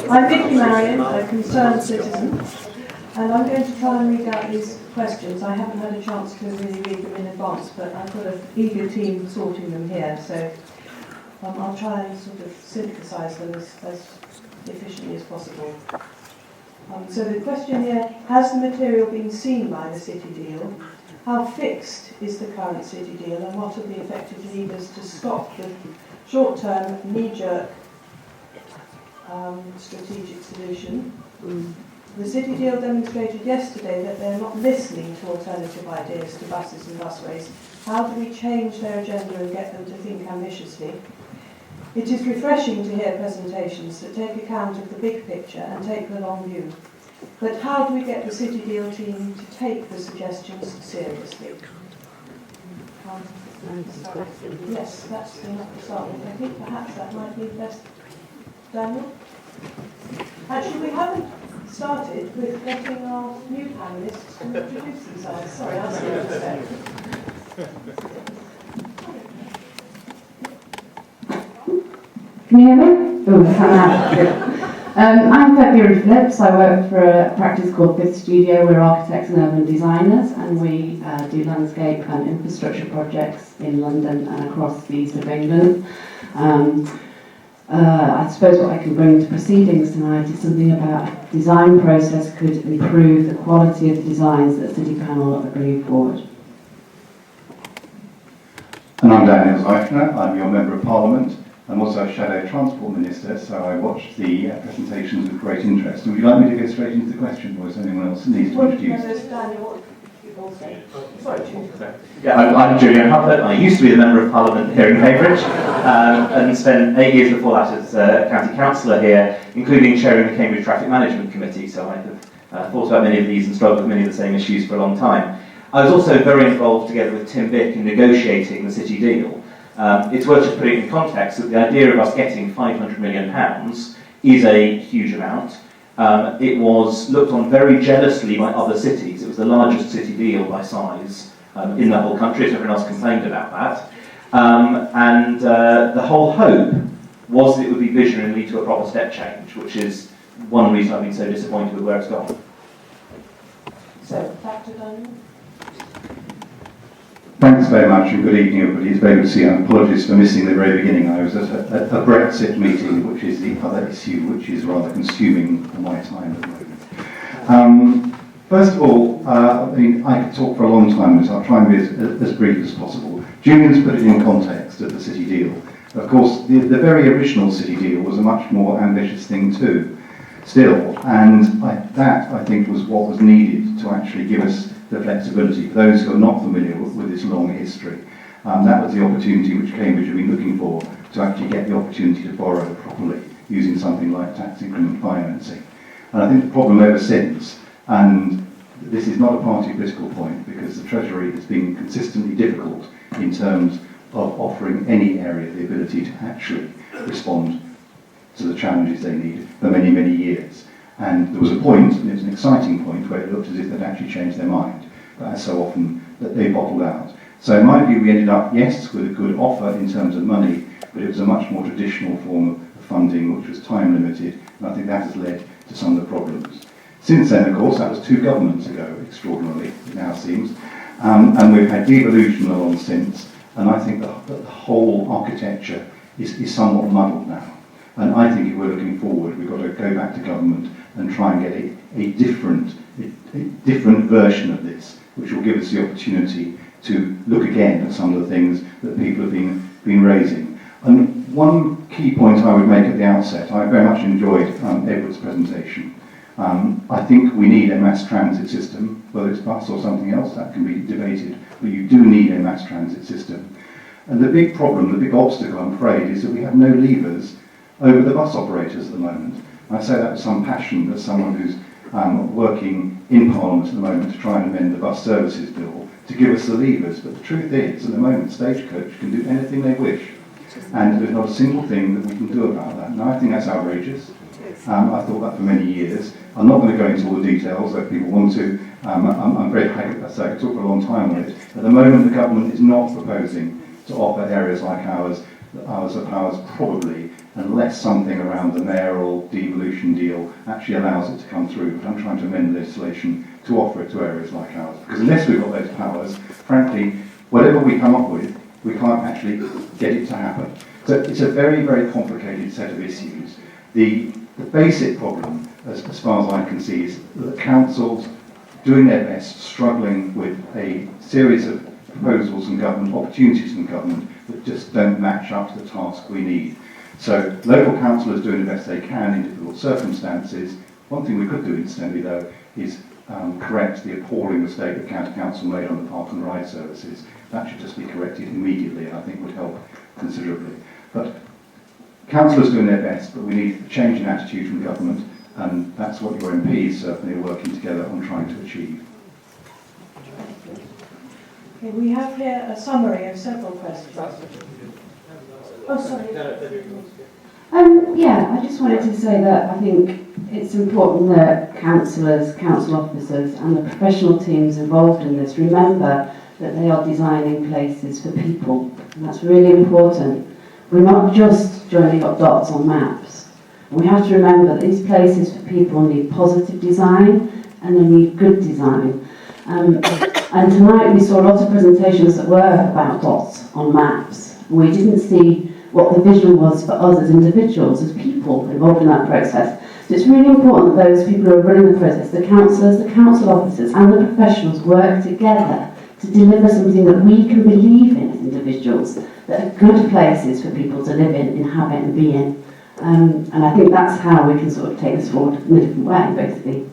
I'm Vicky Marion, a concerned citizen, and I'm going to try and read out these questions. I haven't had a chance to really read them in advance, but I've got an eager team sorting them here, so I'll try and sort of synthesise them as efficiently as possible. So the question here, has the material been seen by the city deal? How fixed is the current city deal, and what are the effective levers to stop the short-term, knee-jerk strategic solution? The city deal demonstrated yesterday that they're not listening to alternative ideas to buses and busways. How do we change their agenda and get them to think ambitiously? It is refreshing to hear presentations that take account of the big picture and take the long view. But how do we get the city deal team to take the suggestions seriously? Yes, that's enough to start with. I think perhaps that might be the best. Daniel? Actually, we haven't started with getting our new panellists to introduce themselves. Sorry, I'll see you in a sec. Can you hear me? Oh, I'm Phillips. I work for a practice called Fifth Studio. We're architects and urban designers, and we do landscape and infrastructure projects in London and across the east of England. I suppose what I can bring to proceedings tonight is something about design process could improve the quality of the designs that City Panel are bringing forward. And I'm Daniel Zeichner. I'm your Member of Parliament. I'm also a Shadow Transport Minister, so I watched the presentations with great interest. Would you like me to go straight into the question, or is there anyone else that needs to introduce? I'm Julian Huppert. I used to be the Member of Parliament here in Cambridge and spent 8 years before that as County Councillor here, including chairing the Cambridge Traffic Management Committee, so I have thought about many of these and struggled with many of the same issues for a long time. I was also very involved together with Tim Bick in negotiating the city deal. It's worth just putting in context that the idea of us getting £500 million is a huge amount. It was looked on very jealously by other cities. It was the largest city deal by size in the whole country, as everyone else complained about that. The whole hope was that it would be visionary and lead to a proper step change, which is one reason I've been so disappointed with where it's gone. So, back to Daniel. Thanks very much, and good evening, everybody. It's very good to see you. And apologies for missing the very beginning. I was at a Brexit meeting, which is the other issue, which is rather consuming my time at the moment. First of all, I could talk for a long time on this. I'll try and be as brief as possible. Julian's put it in context of the city deal. Of course, the very original city deal was a much more ambitious thing too, still, and that, I think, was what was needed to actually give us the flexibility. For those who are not familiar with this long history, that was the opportunity which Cambridge had been looking for, to actually get the opportunity to borrow properly using something like tax increment financing. And I think the problem ever since, and this is not a party political point, because the Treasury has been consistently difficult in terms of offering any area the ability to actually respond to the challenges they need for many, many years. And there was a point, and it was an exciting point, where it looked as if they'd actually changed their mind, but as so often that they bottled out. So in my view, we ended up, yes, with a good offer in terms of money, but it was a much more traditional form of funding, which was time limited, and I think that has led to some of the problems. Since then, of course, that was 2 governments ago, extraordinarily, it now seems, and we've had devolution along since, and I think that the whole architecture is somewhat muddled now. And I think if we're looking forward, we've got to go back to government and try and get a different version of this, which will give us the opportunity to look again at some of the things that people have been raising. And one key point I would make at the outset, I very much enjoyed Edward's presentation. I think we need a mass transit system, whether it's bus or something else, that can be debated, but you do need a mass transit system. And the big problem, the big obstacle, I'm afraid, is that we have no levers over the bus operators at the moment. I say that with some passion as someone who's working in Parliament at the moment to try and amend the bus services bill to give us the levers. But the truth is, at the moment, Stagecoach can do anything they wish. And there's not a single thing that we can do about that. Now, I think that's outrageous. I've thought that for many years. I'm not going to go into all the details if people want to. I'm very happy, I say I could talk for a long time on it. At the moment, the government is not proposing to offer areas like ours, the powers probably unless something around the mayoral devolution deal actually allows it to come through. But I'm trying to amend legislation to offer it to areas like ours. Because unless we've got those powers, frankly, whatever we come up with, we can't actually get it to happen. So it's a very, very complicated set of issues. The basic problem, as far as I can see, is that councils doing their best, struggling with a series of proposals from government, opportunities from government that just don't match up to the task we need. So local councillors doing the best they can in difficult circumstances. One thing we could do incidentally though is correct the appalling mistake that County Council made on the park and ride services. That should just be corrected immediately and I think would help considerably. But councillors doing their best, but we need a change in attitude from government, and that's what your MPs certainly are working together on trying to achieve. Okay, we have here a summary of several questions. Oh, sorry. Yeah, I just wanted to say that I think it's important that councillors, council officers and the professional teams involved in this remember that they are designing places for people, and that's really important. We're not just joining up dots on maps. We have to remember that these places for people need positive design and they need good design. And tonight we saw a lot of presentations that were about dots on maps. We didn't see what the vision was for us as individuals, as people involved in that process. So it's really important that those people who are running the process, the councillors, the council officers and the professionals work together to deliver something that we can believe in as individuals, that are good places for people to live in, inhabit and be in. And I think that's how we can sort of take this forward in a different way, basically.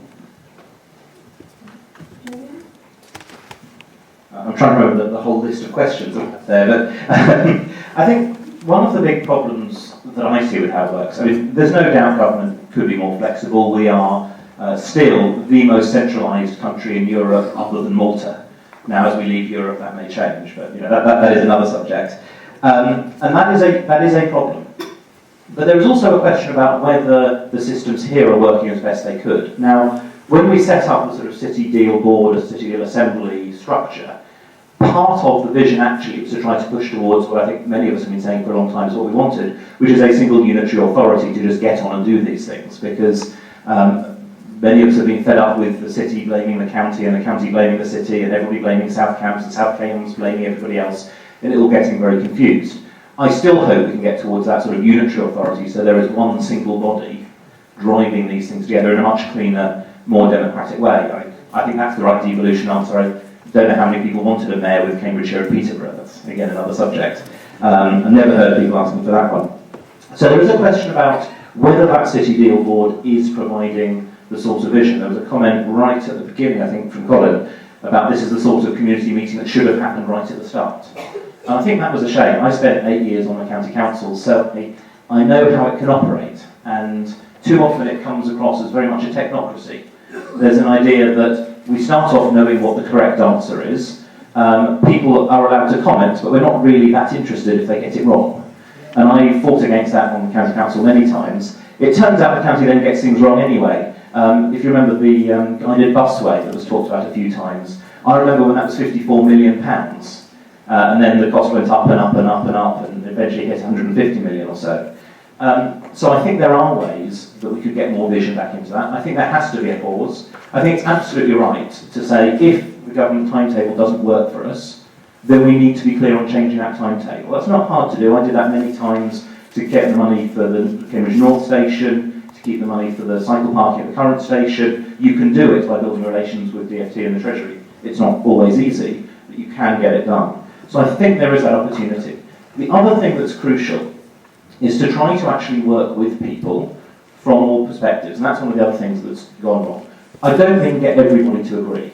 I'm trying to remember the whole list of questions there, but I think one of the big problems that I see with how it works, I mean, there's no doubt government could be more flexible. We are still the most centralised country in Europe other than Malta. Now, as we leave Europe, that may change, but you know, that is another subject. And that is a problem. But there is also a question about whether the systems here are working as best they could. Now, when we set up the sort of city deal board, a city deal assembly structure, part of the vision actually was to try to push towards what I think many of us have been saying for a long time is what we wanted, which is a single unitary authority to just get on and do these things, because many of us have been fed up with the city blaming the county and the county blaming the city and everybody blaming South Cambs and South Cambs blaming everybody else, and it all getting very confused. I still hope we can get towards that sort of unitary authority so there is one single body driving these things together in a much cleaner, more democratic way. I think that's the right devolution answer. I don't know how many people wanted a mayor with Cambridgeshire and Peterborough. That's, again, another subject. I've never heard people asking for that one. So there is a question about whether that city deal board is providing the sort of vision. There was a comment right at the beginning, I think, from Colin, about this is the sort of community meeting that should have happened right at the start. And I think that was a shame. I spent 8 years on the county council, so I know how it can operate, and too often it comes across as very much a technocracy. There's an idea that we start off knowing what the correct answer is. People are allowed to comment, but we're not really that interested if they get it wrong. And I fought against that on the county council many times. It turns out the county then gets things wrong anyway. If you remember the guided busway that was talked about a few times, I remember when that was £54 million. And then the cost went up and up and up and up and eventually hit 150 million or so. So I think there are ways that we could get more vision back into that. I think there has to be a pause. I think it's absolutely right to say if the government timetable doesn't work for us, then we need to be clear on changing that timetable. That's not hard to do. I did that many times to get the money for the Cambridge North station, to keep the money for the cycle parking at the current station. You can do it by building relations with DfT and the Treasury. It's not always easy, but you can get it done. So I think there is that opportunity. The other thing that's crucial is to try to actually work with people from all perspectives, and that's one of the other things that's gone wrong. I don't think get everybody to agree.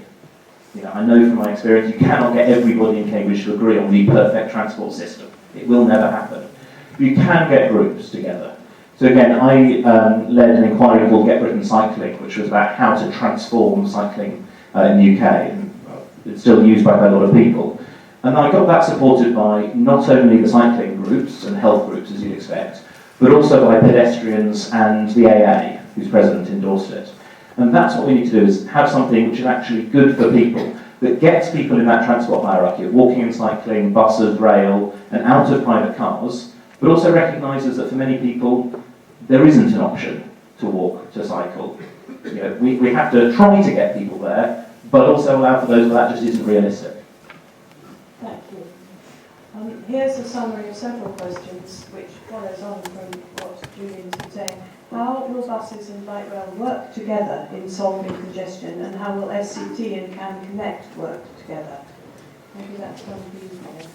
You know, I know from my experience you cannot get everybody in Cambridge to agree on the perfect transport system. It will never happen. You can get groups together. So again, I led an inquiry called Get Britain Cycling, which was about how to transform cycling in the UK, and it's still used by quite a lot of people. And I got that supported by not only the cycling groups and health groups, as you'd expect, but also by pedestrians and the AA, whose president endorsed it. And that's what we need to do, is have something which is actually good for people, that gets people in that transport hierarchy of walking and cycling, buses, rail, and out of private cars, but also recognises that for many people, there isn't an option to walk, to cycle. You know, we have to try to get people there, but also allow for those where that just isn't realistic. Thank you. Here's a summary of several questions which follows on from what Julian's been saying. How will buses and light rail work together in solving congestion, and how will SCT and CAN Connect work together? Maybe that's one for you, Colin.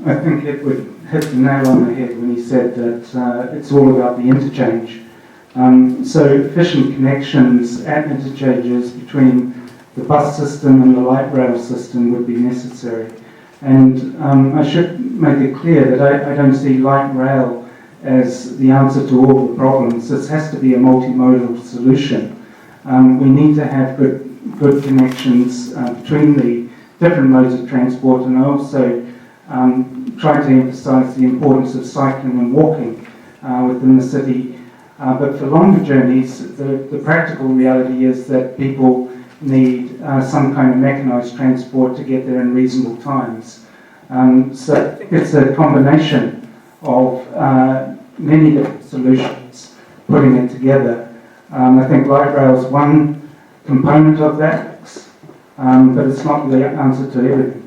I think it would hit the nail on the head when he said that it's all about the interchange. So efficient connections at interchanges between the bus system and the light rail system would be necessary. And I should make it clear that I don't see light rail as the answer to all the problems. This has to be a multimodal solution. We need to have good connections between the different modes of transport, and I also try to emphasise the importance of cycling and walking within the city. But for longer journeys, the practical reality is that people need some kind of mechanised transport to get there in reasonable times. So it's a combination of many different solutions, putting it together. I think light rail is one component of that, but it's not the answer to everything.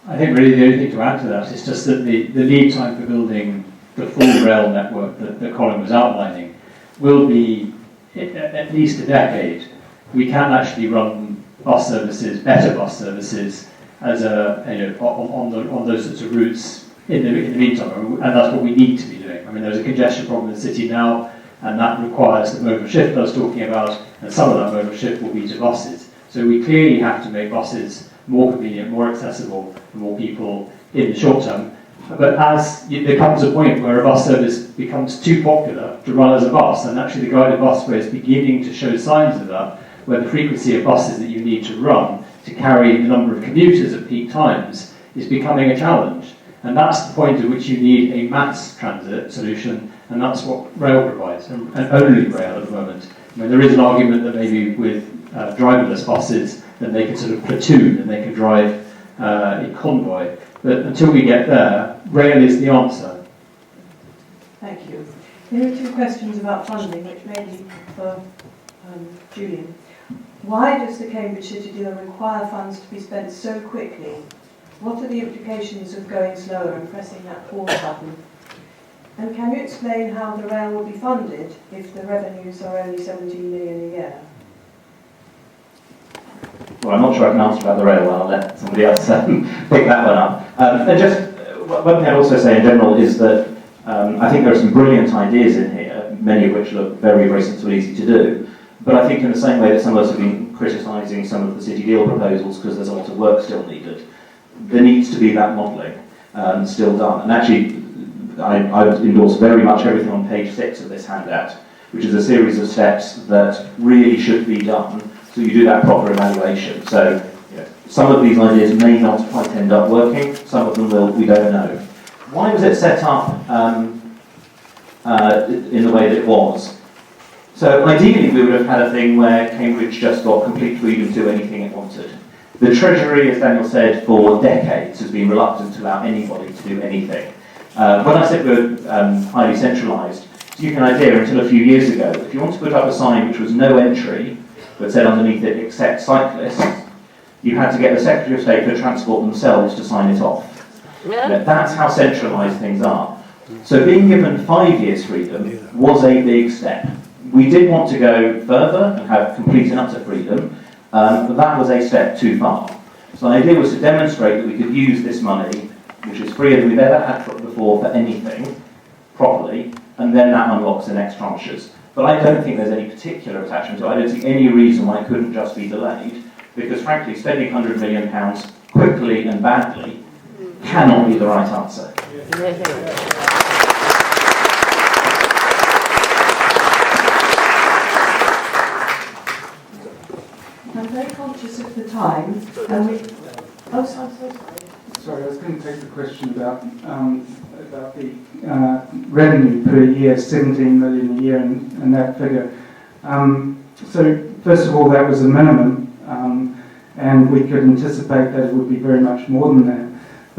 I think really the only thing to add to that is just that the lead time for building the full rail network that Colin was outlining will be at least a decade. We can actually run bus services, better bus services, as on those sorts of routes in the meantime, and that's what we need to be doing. I mean, there's a congestion problem in the city now, and that requires the modal shift I was talking about, and some of that modal shift will be to buses. So we clearly have to make buses more convenient, more accessible for more people in the short term. But as there comes a point where a bus service becomes too popular to run as a bus, and actually the guided busway is beginning to show signs of that, where the frequency of buses that you need to run to carry the number of commuters at peak times is becoming a challenge. And that's the point at which you need a mass transit solution, and that's what rail provides, and only rail at the moment. I mean, there is an argument that maybe with driverless buses, then they can sort of platoon and they can drive in convoy. But until we get there, rail is the answer. Thank you. Here are two questions about funding, which may be for Julian. Why does the Cambridge City Deal require funds to be spent so quickly? What are the implications of going slower and pressing that pause button? And can you explain how the rail will be funded if the revenues are only 17 million a year? Well, I'm not sure I can answer about the rail, I'll let somebody else pick that one up. And just one thing I'd also say in general is that I think there are some brilliant ideas in here, many of which look very, very simple and easy to do. But I think in the same way that some of us have been criticising some of the City Deal proposals because there's a lot of work still needed, there needs to be that modelling still done. And actually, I would endorse very much everything on page 6 of this handout, which is a series of steps that really should be done so you do that proper evaluation. So some of these ideas may not quite end up working, some of them will, we don't know. Why was it set up in the way that it was? So ideally we would have had a thing where Cambridge just got complete freedom to do anything it wanted. The Treasury, as Daniel said, for decades has been reluctant to allow anybody to do anything. When I said we're highly centralised, to give you an idea, until a few years ago, if you want to put up a sign which was no entry, but said underneath it, accept cyclists, you had to get the Secretary of State for Transport themselves to sign it off. Yeah. That's how centralised things are. So being given 5 years freedom was a big step. We did want to go further and have complete and utter freedom, but that was a step too far. So the idea was to demonstrate that we could use this money, which is freer than we've ever had before for anything, properly, and then that unlocks the next tranches. But I don't think there's any particular attachment to it. I don't see any reason why it couldn't just be delayed, because frankly, spending £100 million quickly and badly cannot be the right answer. I'm very conscious of the time, and we... Oh, sorry. Sorry, I was going to take the question about the revenue per year, 17 million a year, and that figure. So first of all, that was a minimum, and we could anticipate that it would be very much more than that.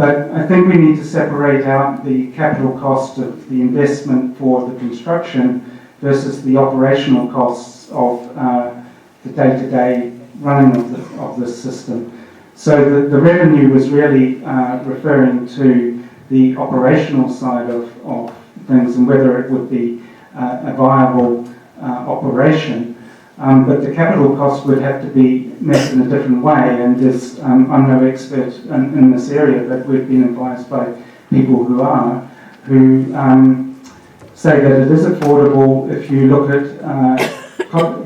But I think we need to separate out the capital cost of the investment for the construction versus the operational costs of the day-to-day running of this system. So the revenue was really referring to the operational side of things and whether it would be a viable operation. But the capital cost would have to be met in a different way, and I'm no expert in this area, but we've been advised by people who are, who say that it is affordable if you look at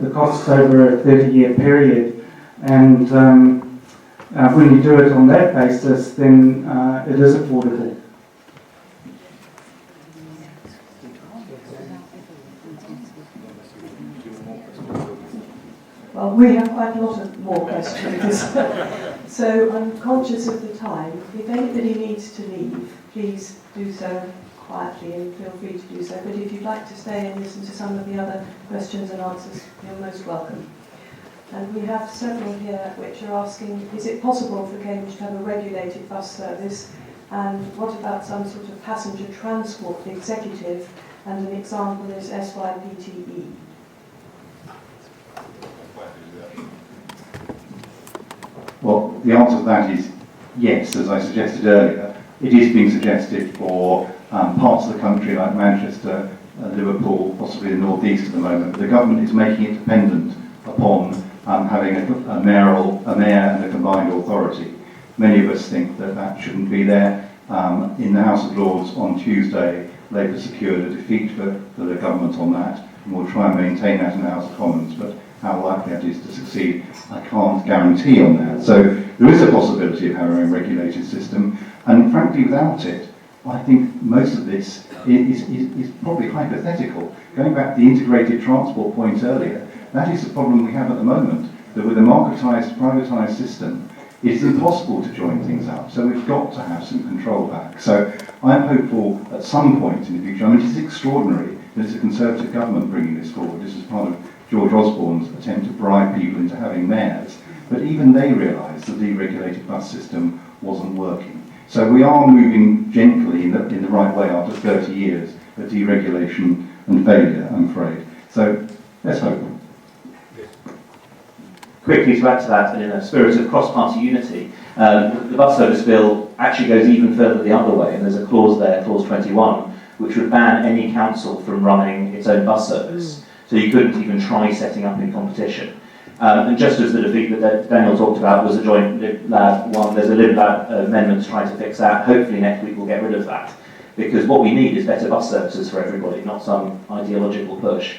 the costs over a 30-year period, and when you do it on that basis, then it is affordable. Well, we have quite a lot of more questions, so I'm conscious of the time. If anybody needs to leave, please do so quietly and feel free to do so. But if you'd like to stay and listen to some of the other questions and answers, you're most welcome. And we have several here which are asking, is it possible for Cambridge to have a regulated bus service? And what about some sort of passenger transport executive? And an example is SYPTE. Well, the answer to that is yes, as I suggested earlier. It is being suggested for parts of the country like Manchester, Liverpool, possibly the North East at the moment. The government is making it dependent upon having a mayor and a combined authority. Many of us think that that shouldn't be there. In the House of Lords on Tuesday, Labour secured a defeat for the government on that, and we'll try and maintain that in the House of Commons, but how likely that is to succeed, I can't guarantee on that. So there is a possibility of having a regulated system, and frankly, without it, I think most of this is probably hypothetical. Going back to the integrated transport point earlier, that is the problem we have at the moment, that with a marketised, privatised system, it's impossible to join things up. So we've got to have some control back. So I'm hopeful at some point in the future. I mean, it's extraordinary that it's a Conservative government bringing this forward. This is part of George Osborne's attempt to bribe people into having mayors. But even they realised the deregulated bus system wasn't working. So we are moving gently in the right way after 30 years of deregulation and failure, I'm afraid. So let's hope. Quickly to add to that, and in a spirit of cross-party unity, the bus service bill actually goes even further the other way, and there's a clause there, clause 21, which would ban any council from running its own bus service. So you couldn't even try setting up in competition. And just as the defeat that Daniel talked about was a joint Lib-Lab one, there's a Lib-Lab amendment to try to fix that. Hopefully next week we'll get rid of that. Because what we need is better bus services for everybody, not some ideological push.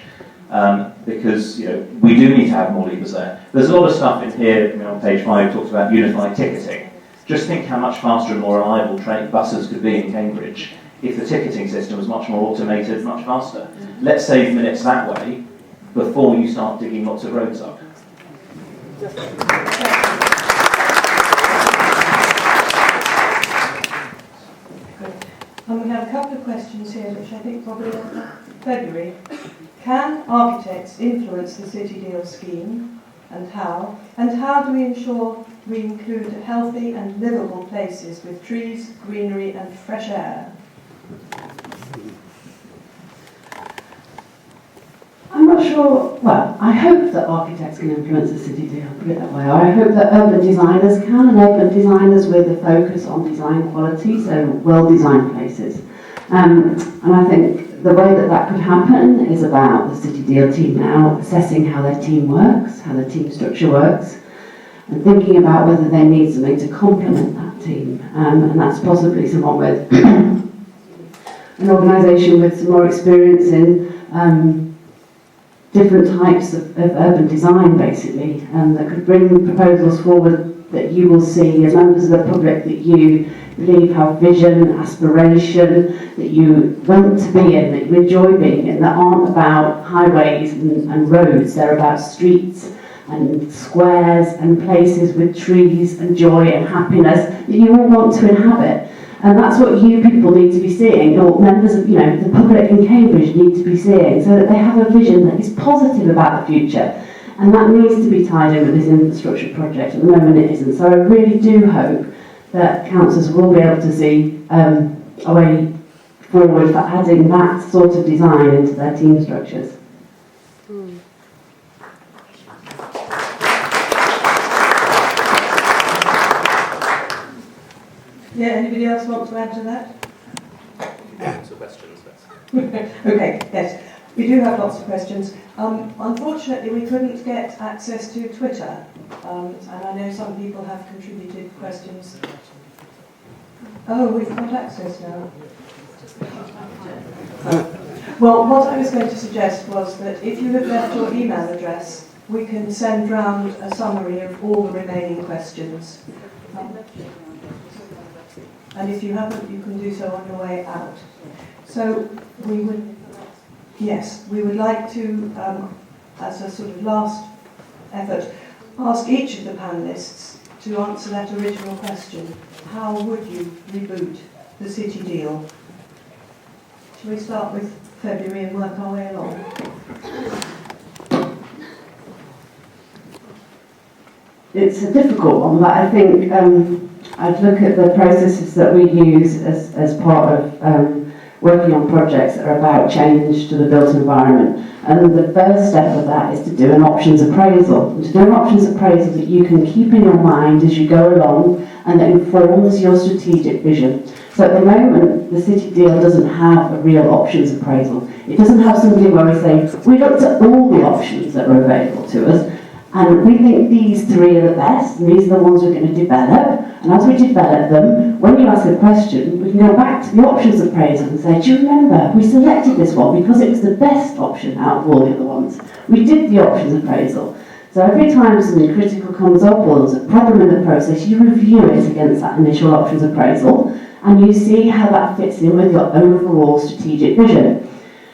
Because we do need to have more levers there. There's a lot of stuff in here, on page 5, talks about unified ticketing. Just think how much faster and more reliable train buses could be in Cambridge if the ticketing system was much more automated, much faster. Let's save minutes that way before you start digging lots of roads up. And we have a couple of questions here which I think probably are February. Can architects influence the city deal scheme, and how? And how do we ensure we include healthy and livable places with trees, greenery and fresh air? I'm not sure, well, I hope that architects can influence the city deal, put it that way. I hope that urban designers can, and urban designers with a focus on design quality, so well-designed places. And I think the way that could happen is about the city deal team now assessing how their team works, how their team structure works, and thinking about whether they need something to complement that team. And that's possibly someone with an organisation with some more experience in different types of urban design, basically, that could bring proposals forward that you will see as members of the public that you believe have vision, aspiration, that you want to be in, that you enjoy being in, that aren't about highways and roads, they're about streets and squares and places with trees and joy and happiness that you all want to inhabit. And that's what you people need to be seeing, or members of the public in Cambridge need to be seeing, so that they have a vision that is positive about the future. And that needs to be tied in with this infrastructure project. At the moment it isn't. So I really do hope that councillors will be able to see a way forward for adding that sort of design into their team structures. Yeah, anybody else want to add to that? Lots of questions. Okay, yes. We do have lots of questions. Unfortunately, we couldn't get access to Twitter, and I know some people have contributed questions. Oh, we've got access now. Well, what I was going to suggest was that if you have left your email address, we can send round a summary of all the remaining questions. And if you haven't, you can do so on your way out. So we would, yes, we would like to, as a sort of last effort, ask each of the panellists to answer that original question. How would you reboot the city deal? Shall we start with February and work our way along? It's a difficult one, but I think I'd look at the processes that we use as part of working on projects that are about change to the built environment. And the first step of that is to do an options appraisal. And to do an options appraisal that you can keep in your mind as you go along and that informs your strategic vision. So at the moment, the city deal doesn't have a real options appraisal. It doesn't have something where we say, we looked at all the options that are available to us, and we think these three are the best, and these are the ones we're going to develop. And as we develop them, when you ask a question, we can go back to the options appraisal and say, do you remember, we selected this one because it was the best option out of all the other ones. We did the options appraisal. So every time something critical comes up or there's a problem in the process, you review it against that initial options appraisal, and you see how that fits in with your overall strategic vision.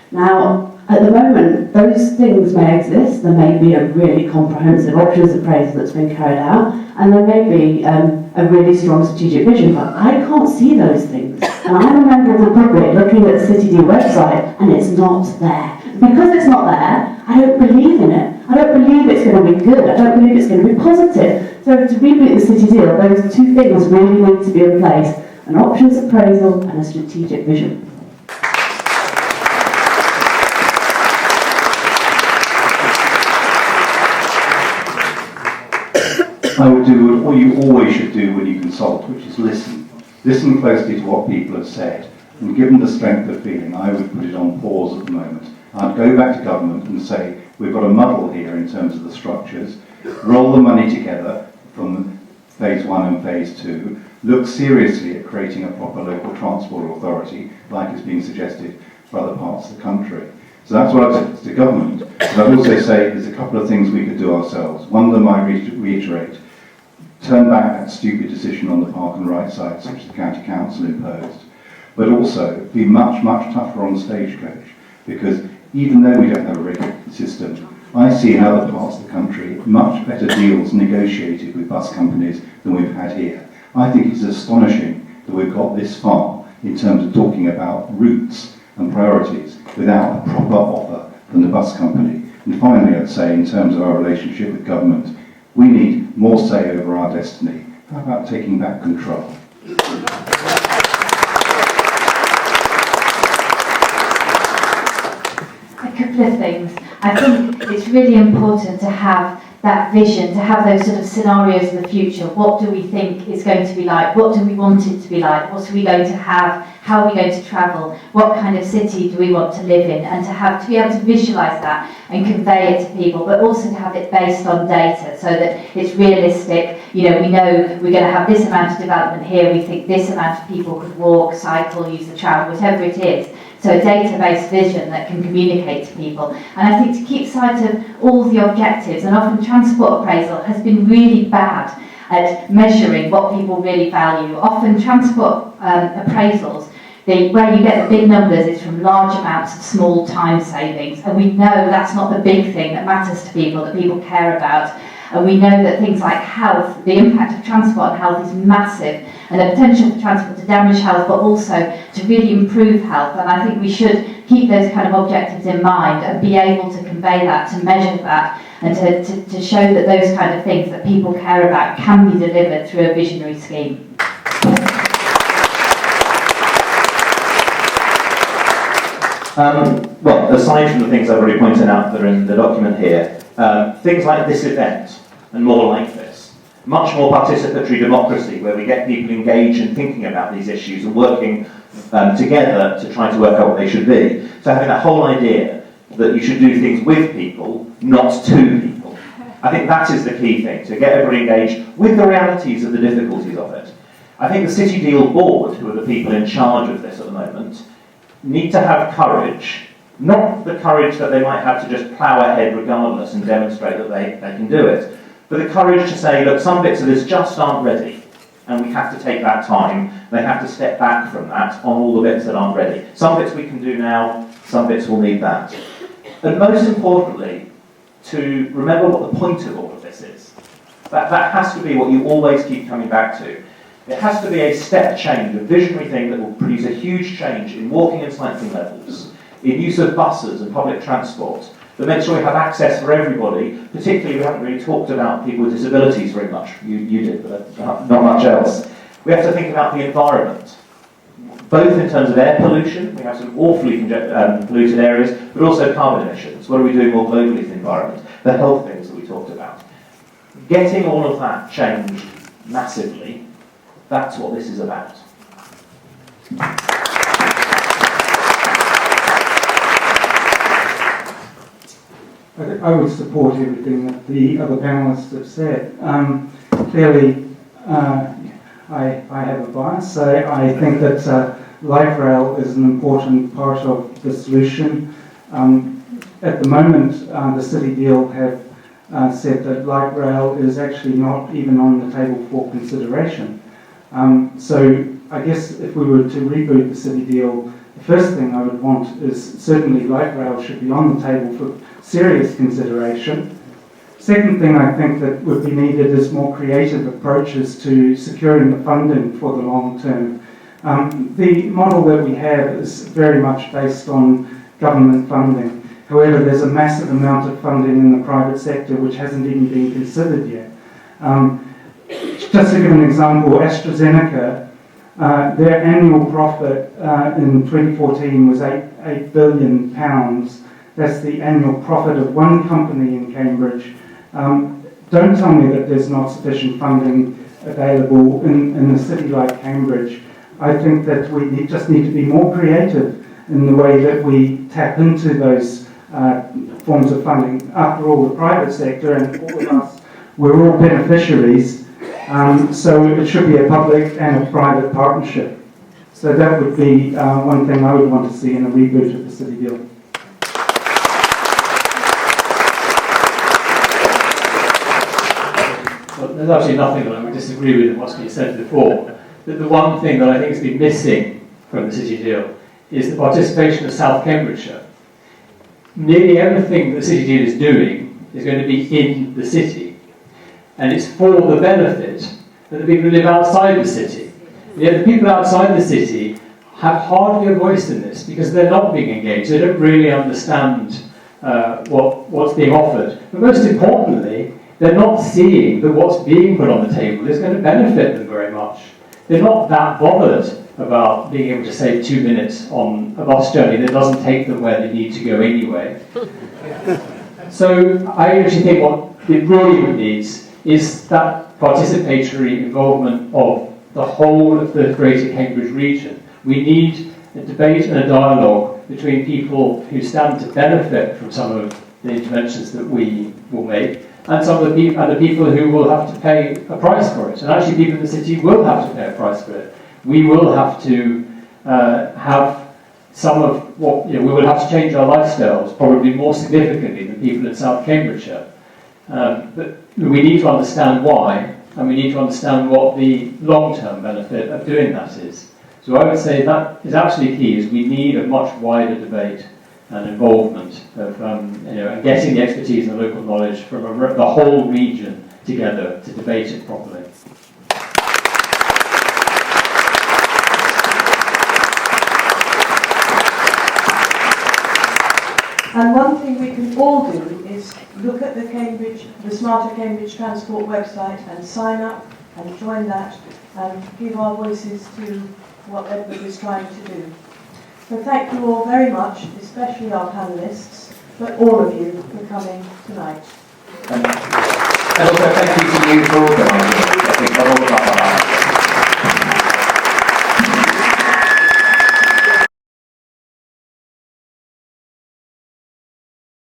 Now, at the moment, those things may exist. There may be a really comprehensive options appraisal that's been carried out, and there may be a really strong strategic vision, but I can't see those things. And I'm a member of the public looking at the CityD website, and it's not there. Because it's not there, I don't believe in it. I don't believe it's going to be good. I don't believe it's going to be positive. So to reboot the city deal, those two things really need to be in place: an options appraisal and a strategic vision. I would do what you always should do when you consult, which is listen. Listen closely to what people have said, and given the strength of feeling, I would put it on pause at the moment. I'd go back to government and say, we've got a muddle here in terms of the structures, roll the money together from phase 1 and phase 2, look seriously at creating a proper local transport authority, like is being suggested for other parts of the country. So that's what I'd say to government. But I'd also say there's a couple of things we could do ourselves. One of them I reiterate: turn back that stupid decision on the park and ride sites which the county council imposed. But also be much, much tougher on Stagecoach, because even though we don't have a regulated system, I see in other parts of the country much better deals negotiated with bus companies than we've had here. I think it's astonishing that we've got this far in terms of talking about routes and priorities without a proper offer from the bus company. And finally, I'd say, in terms of our relationship with government, we need more say over our destiny. How about taking back control? A couple of things. I think it's really important to have that vision, to have those sort of scenarios of the future. What do we think is going to be like? What do we want it to be like? What are we going to have? How are we going to travel? What kind of city do we want to live in? And to be able to visualise that and convey it to people, but also to have it based on data so that it's realistic. You know, we know we're going to have this amount of development here. We think this amount of people could walk, cycle, use the tram, whatever it is. So a data-based vision that can communicate to people. And I think to keep sight of all the objectives, and often transport appraisal has been really bad at measuring what people really value. Often transport appraisals, where you get the big numbers is from large amounts of small time savings. And we know that's not the big thing that matters to people, that people care about. And we know that things like health, the impact of transport on health is massive, and the potential for transport to damage health, but also to really improve health. And I think we should keep those kind of objectives in mind and be able to convey that, to measure that, and to show that those kind of things that people care about can be delivered through a visionary scheme. Well, aside from the things I've already pointed out that are in the document here, things like this event and more like this, much more participatory democracy where we get people engaged in thinking about these issues and working together to try to work out what they should be. So having that whole idea that you should do things with people, not to people. I think that is the key thing, to get everybody engaged with the realities of the difficulties of it. I think the City Deal Board, who are the people in charge of this at the moment, need to have courage, not the courage that they might have to just plough ahead regardless and demonstrate that they can do it, but the courage to say, look, some bits of this just aren't ready, and we have to take that time. They have to step back from that on all the bits that aren't ready. Some bits we can do now, some bits will need that. And most importantly, to remember what the point of all of this is. That has to be what you always keep coming back to. It has to be a step change, a visionary thing that will produce a huge change in walking and cycling levels, in use of buses and public transport, that makes sure we have access for everybody. Particularly, we haven't really talked about people with disabilities very much. You did, but not much else. We have to think about the environment, both in terms of air pollution, we have some awfully polluted areas, but also carbon emissions. What are we doing more globally for the environment? The health things that we talked about. Getting all of that changed massively, that's what this is about. I would support everything that the other panellists have said. Clearly, I have a bias, so I think that light rail is an important part of the solution. At the moment, the City Deal have said that light rail is actually not even on the table for consideration. So I guess if we were to reboot the City Deal, the first thing I would want is certainly light rail should be on the table for serious consideration. Second thing I think that would be needed is more creative approaches to securing the funding for the long term. The model that we have is very much based on government funding. However, there's a massive amount of funding in the private sector which hasn't even been considered yet. Just to give an example, AstraZeneca, their annual profit in 2014 was £8 billion. That's the annual profit of one company in Cambridge. Don't tell me that there's not sufficient funding available in a city like Cambridge. I think that we just need to be more creative in the way that we tap into those forms of funding. After all, the private sector and all of us, we're all beneficiaries, so it should be a public and a private partnership. So that would be one thing I would want to see in a reboot of the City Deal. Well, there's actually nothing that I would disagree with in what's been said before. But the one thing that I think has been missing from the City Deal is the participation of South Cambridgeshire. Nearly everything that the City Deal is doing is going to be in the city. And it's for the benefit of the people who live outside the city. Yet the people outside the city have hardly a voice in this because they're not being engaged. They don't really understand what's being offered. But most importantly, they're not seeing that what's being put on the table is going to benefit them very much. They're not that bothered about being able to save 2 minutes on a bus journey that doesn't take them where they need to go anyway. So I actually think what it really needs is that participatory involvement of the whole of the Greater Cambridge region. We need a debate and a dialogue between people who stand to benefit from some of the interventions that we will make, and some of the people who will have to pay a price for it. And actually people in the city will have to pay a price for it. We will have to have some of what, we will have to change our lifestyles probably more significantly than people in South Cambridgeshire. But we need to understand why, and we need to understand what the long-term benefit of doing that is. So I would say that is actually key, is we need a much wider debate and involvement of, and getting the expertise and the local knowledge from the whole region together to debate it properly. And one thing we can all do is look at the Smarter Cambridge Transport website and sign up and join that and give our voices to what Edward is trying to do. So thank you all very much, especially our panellists, but all of you for coming tonight. And also thank you to you for organising.